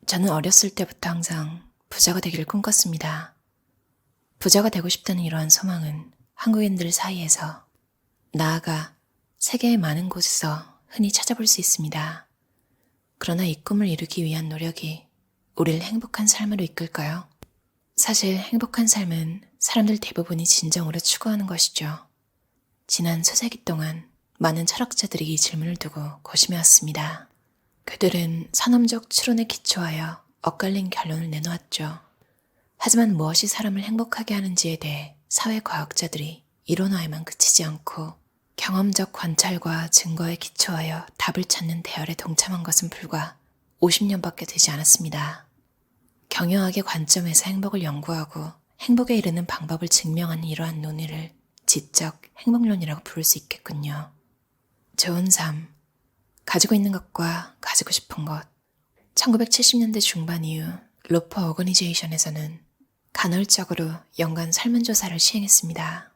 저는 어렸을 때부터 항상 부자가 되기를 꿈꿨습니다. 부자가 되고 싶다는 이러한 소망은 한국인들 사이에서, 나아가 세계의 많은 곳에서 흔히 찾아볼 수 있습니다. 그러나 이 꿈을 이루기 위한 노력이 우리를 행복한 삶으로 이끌까요? 사실 행복한 삶은 사람들 대부분이 진정으로 추구하는 것이죠. 지난 수세기 동안 많은 철학자들이 이 질문을 두고 고심해왔습니다. 그들은 산업적 추론에 기초하여 엇갈린 결론을 내놓았죠. 하지만 무엇이 사람을 행복하게 하는지에 대해 사회과학자들이 이론화에만 그치지 않고 경험적 관찰과 증거에 기초하여 답을 찾는 대열에 동참한 것은 불과 50년밖에 되지 않았습니다. 경영학의 관점에서 행복을 연구하고 행복에 이르는 방법을 증명하는 이러한 논의를 지적 행복론이라고 부를 수 있겠군요. 좋은 삶, 가지고 있는 것과 가지고 싶은 것. 1970년대 중반 이후 로퍼 오거니제이션에서는 간헐적으로 연간 설문조사를 시행했습니다.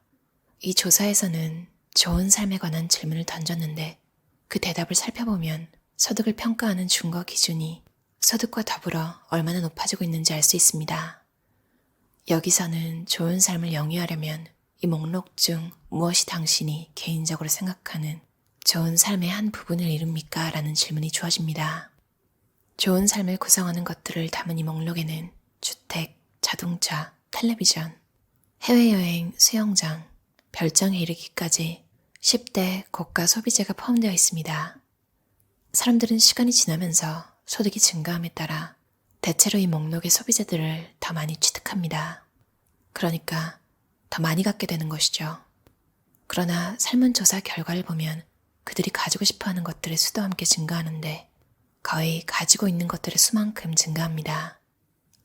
이 조사에서는 좋은 삶에 관한 질문을 던졌는데 그 대답을 살펴보면 소득을 평가하는 준거 기준이 소득과 더불어 얼마나 높아지고 있는지 알 수 있습니다. 여기서는 좋은 삶을 영위하려면 이 목록 중 무엇이 당신이 개인적으로 생각하는 좋은 삶의 한 부분을 이룹니까? 라는 질문이 주어집니다. 좋은 삶을 구성하는 것들을 담은 이 목록에는 주택, 자동차, 텔레비전, 해외여행, 수영장, 별장에 이르기까지 10대 고가 소비재가 포함되어 있습니다. 사람들은 시간이 지나면서 소득이 증가함에 따라 대체로 이 목록의 소비재들을 더 많이 취득합니다. 그러니까 더 많이 갖게 되는 것이죠. 그러나 설문조사 결과를 보면 그들이 가지고 싶어하는 것들의 수도 함께 증가하는데 거의 가지고 있는 것들의 수만큼 증가합니다.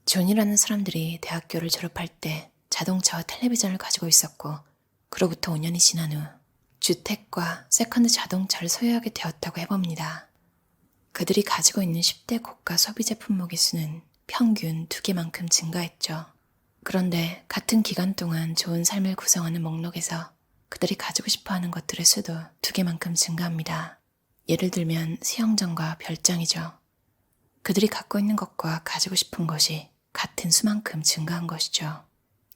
존이라는 사람들이 대학교를 졸업할 때 자동차와 텔레비전을 가지고 있었고 그로부터 5년이 지난 후 주택과 세컨드 자동차를 소유하게 되었다고 해봅니다. 그들이 가지고 있는 10대 고가 소비재 품목의 수는 평균 2개만큼 증가했죠. 그런데 같은 기간 동안 좋은 삶을 구성하는 목록에서 그들이 가지고 싶어하는 것들의 수도 2개만큼 증가합니다. 예를 들면 수영장과 별장이죠. 그들이 갖고 있는 것과 가지고 싶은 것이 같은 수만큼 증가한 것이죠.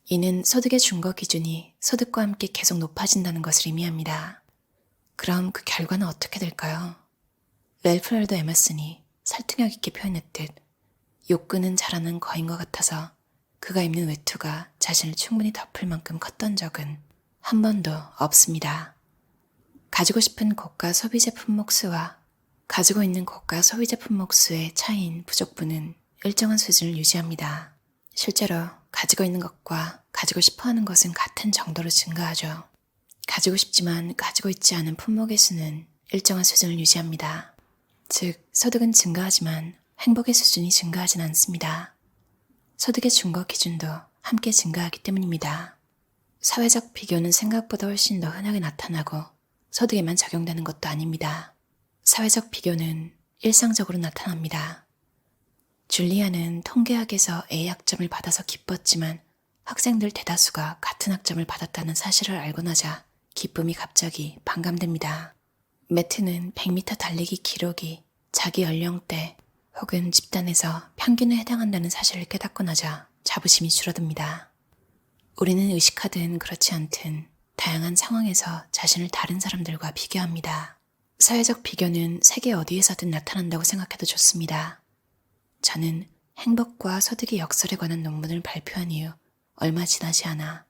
이는 소득의 준거 기준이 소득과 함께 계속 높아진다는 것을 의미합니다. 그럼 그 결과는 어떻게 될까요? 랠프 월도 에머슨이 설득력 있게 표현했듯 욕구는 자라는 거인과 같아서 그가 입는 외투가 자신을 충분히 덮을 만큼 컸던 적은 한 번도 없습니다. 가지고 싶은 고가 소비재 품목 수와 가지고 있는 고가 소비재 품목 수의 차이인 부족분은 일정한 수준을 유지합니다. 실제로 가지고 있는 것과 가지고 싶어하는 것은 같은 정도로 증가하죠. 가지고 싶지만 가지고 있지 않은 품목의 수는 일정한 수준을 유지합니다. 즉, 소득은 증가하지만 행복의 수준이 증가하진 않습니다. 소득의 준거 기준도 함께 증가하기 때문입니다. 사회적 비교는 생각보다 훨씬 더 흔하게 나타나고 소득에만 적용되는 것도 아닙니다. 사회적 비교는 일상적으로 나타납니다. 줄리아는 통계학에서 A 학점을 받아서 기뻤지만 학생들 대다수가 같은 학점을 받았다는 사실을 알고 나자 기쁨이 갑자기 반감됩니다. 매트는 100m 달리기 기록이 자기 연령대 혹은 집단에서 평균에 해당한다는 사실을 깨닫고 나자 자부심이 줄어듭니다. 우리는 의식하든 그렇지 않든 다양한 상황에서 자신을 다른 사람들과 비교합니다. 사회적 비교는 세계 어디에서든 나타난다고 생각해도 좋습니다. 저는 행복과 소득의 역설에 관한 논문을 발표한 이후 얼마 지나지 않아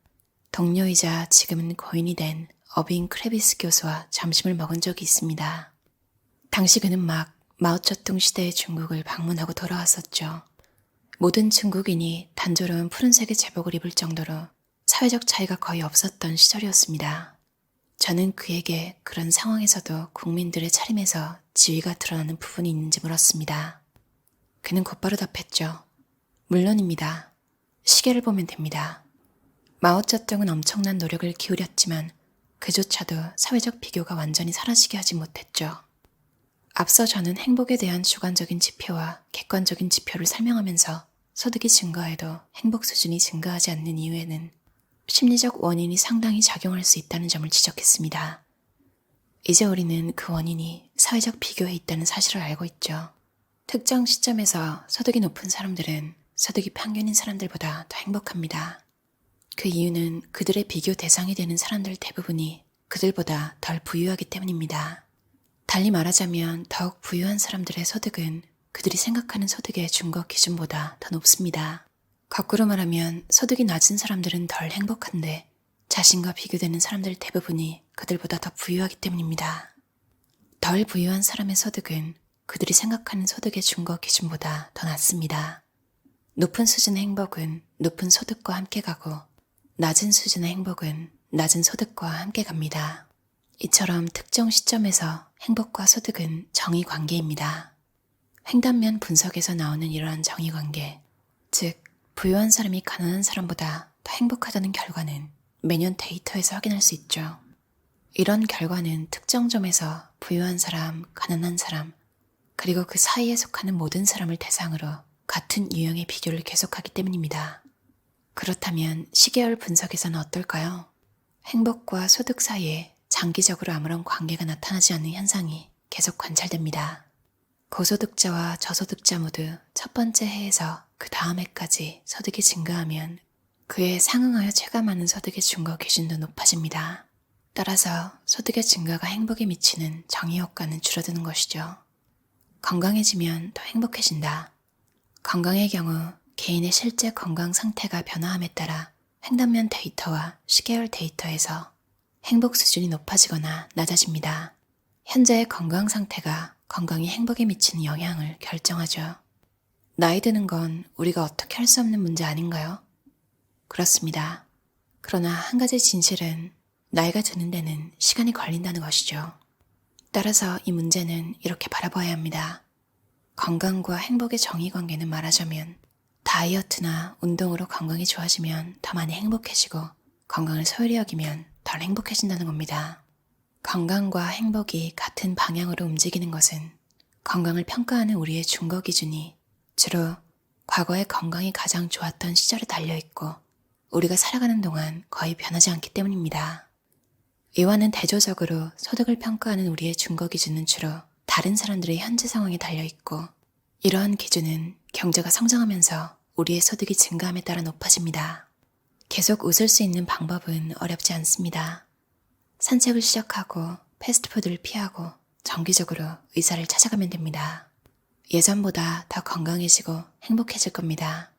동료이자 지금은 고인이 된 어빈 크레비스 교수와 점심을 먹은 적이 있습니다. 당시 그는 막 마오쩌둥 시대의 중국을 방문하고 돌아왔었죠. 모든 중국인이 단조로운 푸른색의 제복을 입을 정도로 사회적 차이가 거의 없었던 시절이었습니다. 저는 그에게 그런 상황에서도 국민들의 차림에서 지위가 드러나는 부분이 있는지 물었습니다. 그는 곧바로 답했죠. 물론입니다. 시계를 보면 됩니다. 마오쩌둥은 엄청난 노력을 기울였지만 그조차도 사회적 비교가 완전히 사라지게 하지 못했죠. 앞서 저는 행복에 대한 주관적인 지표와 객관적인 지표를 설명하면서 소득이 증가해도 행복 수준이 증가하지 않는 이유에는 심리적 원인이 상당히 작용할 수 있다는 점을 지적했습니다. 이제 우리는 그 원인이 사회적 비교에 있다는 사실을 알고 있죠. 특정 시점에서 소득이 높은 사람들은 소득이 평균인 사람들보다 더 행복합니다. 그 이유는 그들의 비교 대상이 되는 사람들 대부분이 그들보다 덜 부유하기 때문입니다. 달리 말하자면 더욱 부유한 사람들의 소득은 그들이 생각하는 소득의 준거 기준보다 더 높습니다. 거꾸로 말하면 소득이 낮은 사람들은 덜 행복한데 자신과 비교되는 사람들 대부분이 그들보다 더 부유하기 때문입니다. 덜 부유한 사람의 소득은 그들이 생각하는 소득의 준거 기준보다 더 낮습니다. 높은 수준의 행복은 높은 소득과 함께 가고 낮은 수준의 행복은 낮은 소득과 함께 갑니다. 이처럼 특정 시점에서 행복과 소득은 정의관계입니다. 횡단면 분석에서 나오는 이러한 정의관계, 즉 부유한 사람이 가난한 사람보다 더 행복하다는 결과는 매년 데이터에서 확인할 수 있죠. 이런 결과는 특정 점에서 부유한 사람, 가난한 사람, 그리고 그 사이에 속하는 모든 사람을 대상으로 같은 유형의 비교를 계속하기 때문입니다. 그렇다면 시계열 분석에서는 어떨까요? 행복과 소득 사이에 장기적으로 아무런 관계가 나타나지 않는 현상이 계속 관찰됩니다. 고소득자와 저소득자 모두 첫 번째 해에서 그 다음 해까지 소득이 증가하면 그에 상응하여 체감하는 소득의 준거 기준도 높아집니다. 따라서 소득의 증가가 행복에 미치는 정의효과는 줄어드는 것이죠. 건강해지면 더 행복해진다. 건강의 경우 개인의 실제 건강 상태가 변화함에 따라 횡단면 데이터와 시계열 데이터에서 행복 수준이 높아지거나 낮아집니다. 현재의 건강 상태가 건강이 행복에 미치는 영향을 결정하죠. 나이 드는 건 우리가 어떻게 할 수 없는 문제 아닌가요? 그렇습니다. 그러나 한 가지 진실은 나이가 드는 데는 시간이 걸린다는 것이죠. 따라서 이 문제는 이렇게 바라봐야 합니다. 건강과 행복의 정의관계는 말하자면 다이어트나 운동으로 건강이 좋아지면 더 많이 행복해지고 건강을 소홀히 여기면 덜 행복해진다는 겁니다. 건강과 행복이 같은 방향으로 움직이는 것은 건강을 평가하는 우리의 준거 기준이 주로 과거의 건강이 가장 좋았던 시절에 달려있고 우리가 살아가는 동안 거의 변하지 않기 때문입니다. 이와는 대조적으로 소득을 평가하는 우리의 준거 기준은 주로 다른 사람들의 현재 상황에 달려있고 이러한 기준은 경제가 성장하면서 우리의 소득이 증가함에 따라 높아집니다. 계속 웃을 수 있는 방법은 어렵지 않습니다. 산책을 시작하고 패스트푸드를 피하고 정기적으로 의사를 찾아가면 됩니다. 예전보다 더 건강해지고 행복해질 겁니다.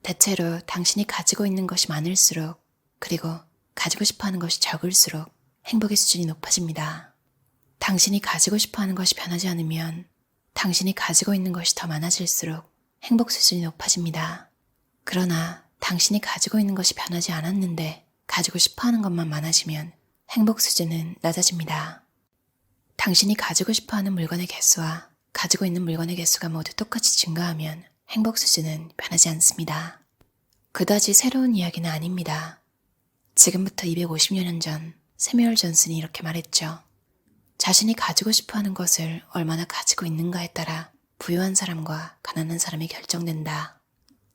대체로 당신이 가지고 있는 것이 많을수록 그리고 가지고 싶어하는 것이 적을수록 행복의 수준이 높아집니다. 당신이 가지고 싶어하는 것이 변하지 않으면 당신이 가지고 있는 것이 더 많아질수록 행복 수준이 높아집니다. 그러나 당신이 가지고 있는 것이 변하지 않았는데 가지고 싶어하는 것만 많아지면 행복 수준은 낮아집니다. 당신이 가지고 싶어하는 물건의 개수와 가지고 있는 물건의 개수가 모두 똑같이 증가하면 행복 수준은 변하지 않습니다. 그다지 새로운 이야기는 아닙니다. 지금부터 250여 년 전 세뮤얼 존슨이 이렇게 말했죠. 자신이 가지고 싶어하는 것을 얼마나 가지고 있는가에 따라 부유한 사람과 가난한 사람이 결정된다.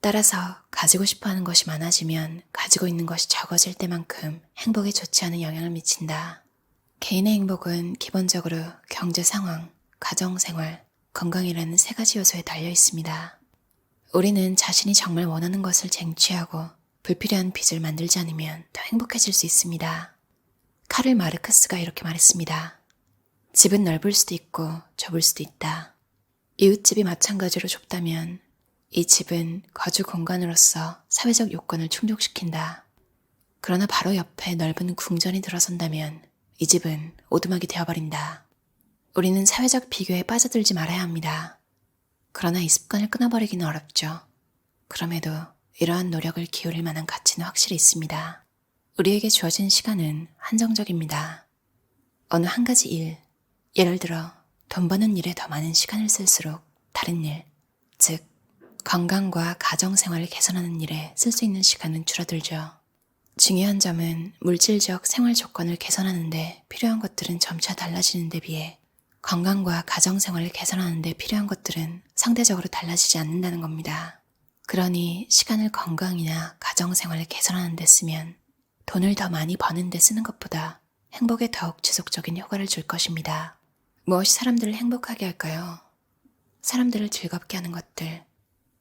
따라서 가지고 싶어하는 것이 많아지면 가지고 있는 것이 적어질 때만큼 행복에 좋지 않은 영향을 미친다. 개인의 행복은 기본적으로 경제 상황, 가정 생활, 건강이라는 세 가지 요소에 달려 있습니다. 우리는 자신이 정말 원하는 것을 쟁취하고 불필요한 빚을 만들지 않으면 더 행복해질 수 있습니다. 카를 마르크스가 이렇게 말했습니다. 집은 넓을 수도 있고 좁을 수도 있다. 이웃집이 마찬가지로 좁다면 이 집은 거주 공간으로서 사회적 요건을 충족시킨다. 그러나 바로 옆에 넓은 궁전이 들어선다면 이 집은 오두막이 되어버린다. 우리는 사회적 비교에 빠져들지 말아야 합니다. 그러나 이 습관을 끊어버리기는 어렵죠. 그럼에도 이러한 노력을 기울일 만한 가치는 확실히 있습니다. 우리에게 주어진 시간은 한정적입니다. 어느 한 가지 일, 예를 들어 돈 버는 일에 더 많은 시간을 쓸수록 다른 일, 즉 건강과 가정생활을 개선하는 일에 쓸 수 있는 시간은 줄어들죠. 중요한 점은 물질적 생활 조건을 개선하는 데 필요한 것들은 점차 달라지는 데 비해 건강과 가정생활을 개선하는 데 필요한 것들은 상대적으로 달라지지 않는다는 겁니다. 그러니 시간을 건강이나 가정생활을 개선하는 데 쓰면 돈을 더 많이 버는 데 쓰는 것보다 행복에 더욱 지속적인 효과를 줄 것입니다. 무엇이 사람들을 행복하게 할까요? 사람들을 즐겁게 하는 것들,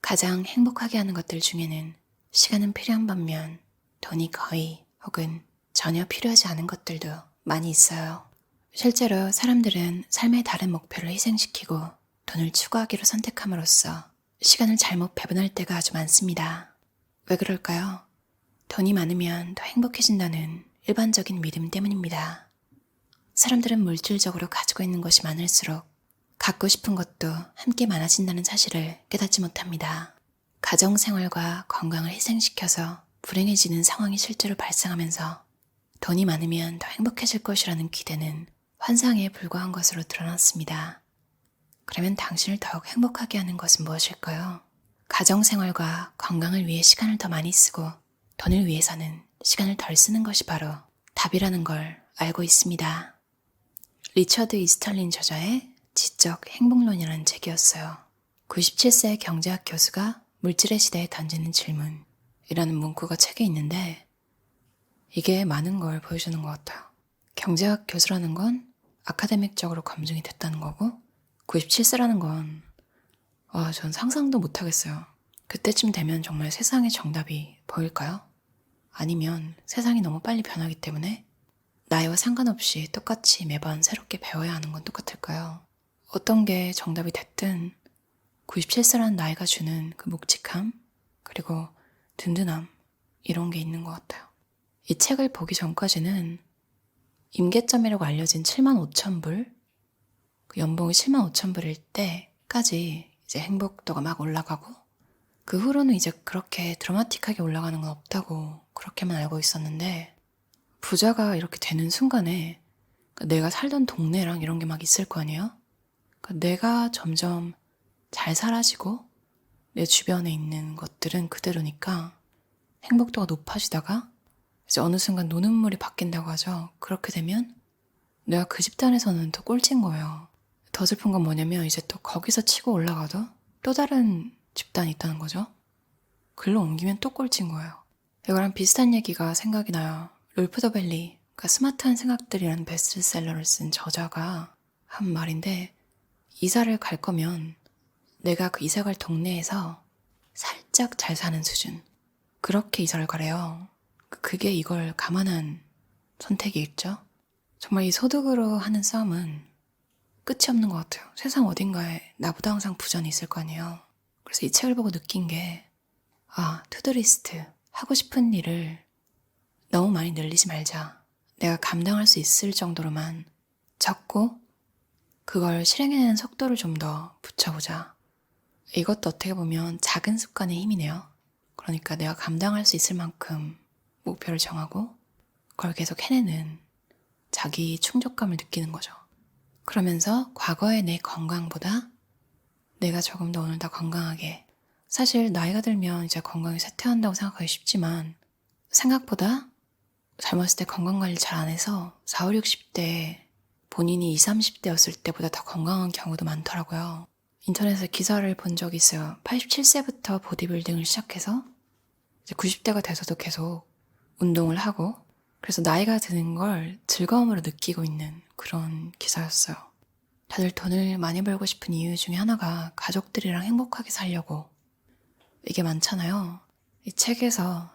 가장 행복하게 하는 것들 중에는 시간은 필요한 반면 돈이 거의 혹은 전혀 필요하지 않은 것들도 많이 있어요. 실제로 사람들은 삶의 다른 목표를 희생시키고 돈을 추구하기로 선택함으로써 시간을 잘못 배분할 때가 아주 많습니다. 왜 그럴까요? 돈이 많으면 더 행복해진다는 일반적인 믿음 때문입니다. 사람들은 물질적으로 가지고 있는 것이 많을수록 갖고 싶은 것도 함께 많아진다는 사실을 깨닫지 못합니다. 가정생활과 건강을 희생시켜서 불행해지는 상황이 실제로 발생하면서 돈이 많으면 더 행복해질 것이라는 기대는 환상에 불과한 것으로 드러났습니다. 그러면 당신을 더욱 행복하게 하는 것은 무엇일까요? 가정생활과 건강을 위해 시간을 더 많이 쓰고 돈을 위해서는 시간을 덜 쓰는 것이 바로 답이라는 걸 알고 있습니다. 리처드 이스털린 저자의 지적 행복론이라는 책이었어요. 97세 경제학 교수가 물질의 시대에 던지는 질문이라는 문구가 책에 있는데 이게 많은 걸 보여주는 것 같아요. 경제학 교수라는 건 아카데믹적으로 검증이 됐다는 거고 97세라는 건 전 상상도 못하겠어요. 그때쯤 되면 정말 세상의 정답이 보일까요? 아니면 세상이 너무 빨리 변하기 때문에 나이와 상관없이 똑같이 매번 새롭게 배워야 하는 건 똑같을까요? 어떤 게 정답이 됐든 97세라는 나이가 주는 그 묵직함 그리고 든든함 이런 게 있는 것 같아요. 이 책을 보기 전까지는 임계점이라고 알려진 75,000불 그 연봉이 75,000불일 때까지 이제 행복도가 막 올라가고 그 후로는 이제 그렇게 드라마틱하게 올라가는 건 없다고 그렇게만 알고 있었는데 부자가 이렇게 되는 순간에 내가 살던 동네랑 이런 게 막 있을 거 아니에요? 내가 점점 잘 사라지고 내 주변에 있는 것들은 그대로니까 행복도가 높아지다가 이제 어느 순간 노는 물이 바뀐다고 하죠. 그렇게 되면 내가 그 집단에서는 더 꼴찌인 거예요. 더 슬픈 건 뭐냐면 이제 또 거기서 치고 올라가도 또 다른 집단이 있다는 거죠. 글로 옮기면 또 꼴찌인 거예요. 이거랑 비슷한 얘기가 생각이 나요. 롤프 더 벨리, 그러니까 스마트한 생각들이라는 베스트셀러를 쓴 저자가 한 말인데 이사를 갈 거면 내가 그 이사 갈 동네에서 살짝 잘 사는 수준 그렇게 이사를 가래요. 그게 이걸 감안한 선택이겠죠? 정말 이 소득으로 하는 싸움은 끝이 없는 것 같아요. 세상 어딘가에 나보다 항상 부전이 있을 거 아니에요. 그래서 이 책을 보고 느낀 게 투두리스트 하고 싶은 일을 너무 많이 늘리지 말자. 내가 감당할 수 있을 정도로만 적고 그걸 실행해내는 속도를 좀 더 붙여보자. 이것도 어떻게 보면 작은 습관의 힘이네요. 그러니까 내가 감당할 수 있을 만큼 목표를 정하고 그걸 계속 해내는 자기 충족감을 느끼는 거죠. 그러면서 과거의 내 건강보다 내가 조금 더 오늘 더 건강하게 사실 나이가 들면 이제 건강이 쇠퇴한다고 생각하기 쉽지만 생각보다 젊었을 때 건강관리 잘 안 해서 40, 60대 본인이 20, 30대였을 때보다 더 건강한 경우도 많더라고요. 인터넷에 기사를 본 적이 있어요. 87세부터 보디빌딩을 시작해서 이제 90대가 돼서도 계속 운동을 하고 그래서 나이가 드는 걸 즐거움으로 느끼고 있는 그런 기사였어요. 다들 돈을 많이 벌고 싶은 이유 중에 하나가 가족들이랑 행복하게 살려고 이게 많잖아요. 이 책에서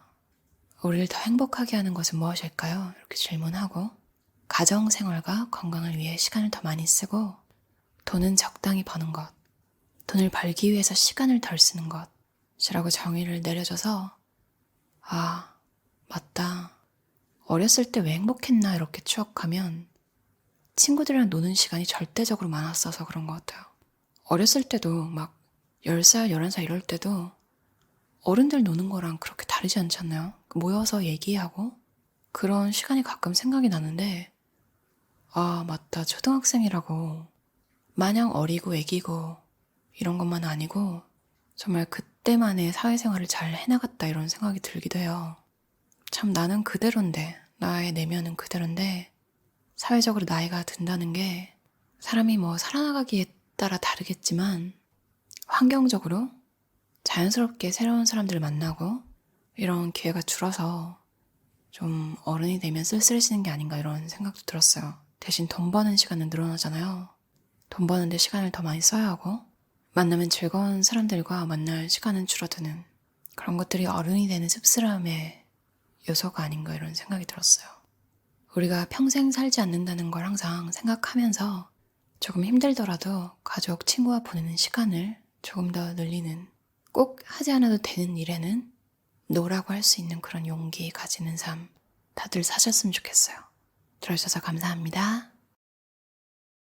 우리를 더 행복하게 하는 것은 무엇일까요? 이렇게 질문하고 가정생활과 건강을 위해 시간을 더 많이 쓰고 돈은 적당히 버는 것, 돈을 벌기 위해서 시간을 덜 쓰는 것이라고 정의를 내려줘서 맞다. 어렸을 때 왜 행복했나 이렇게 추억하면 친구들이랑 노는 시간이 절대적으로 많았어서 그런 것 같아요. 어렸을 때도 막 10살, 11살 이럴 때도 어른들 노는 거랑 그렇게 다르지 않지 않나요? 모여서 얘기하고 그런 시간이 가끔 생각이 나는데 맞다. 초등학생이라고 마냥 어리고 애기고 이런 것만 아니고 정말 그때만의 사회생활을 잘 해나갔다 이런 생각이 들기도 해요. 참 나는 그대로인데 나의 내면은 그대로인데 사회적으로 나이가 든다는 게 사람이 살아나가기에 따라 다르겠지만 환경적으로 자연스럽게 새로운 사람들을 만나고 이런 기회가 줄어서 좀 어른이 되면 쓸쓸해지는 게 아닌가 이런 생각도 들었어요. 대신 돈 버는 시간은 늘어나잖아요. 돈 버는데 시간을 더 많이 써야 하고 만나면 즐거운 사람들과 만날 시간은 줄어드는 그런 것들이 어른이 되는 씁쓸함의 요소가 아닌가 이런 생각이 들었어요. 우리가 평생 살지 않는다는 걸 항상 생각하면서 조금 힘들더라도 가족, 친구와 보내는 시간을 조금 더 늘리는, 꼭 하지 않아도 되는 일에는 노라고 할 수 있는 그런 용기 가지는 삶 다들 사셨으면 좋겠어요. 들어주셔서 감사합니다.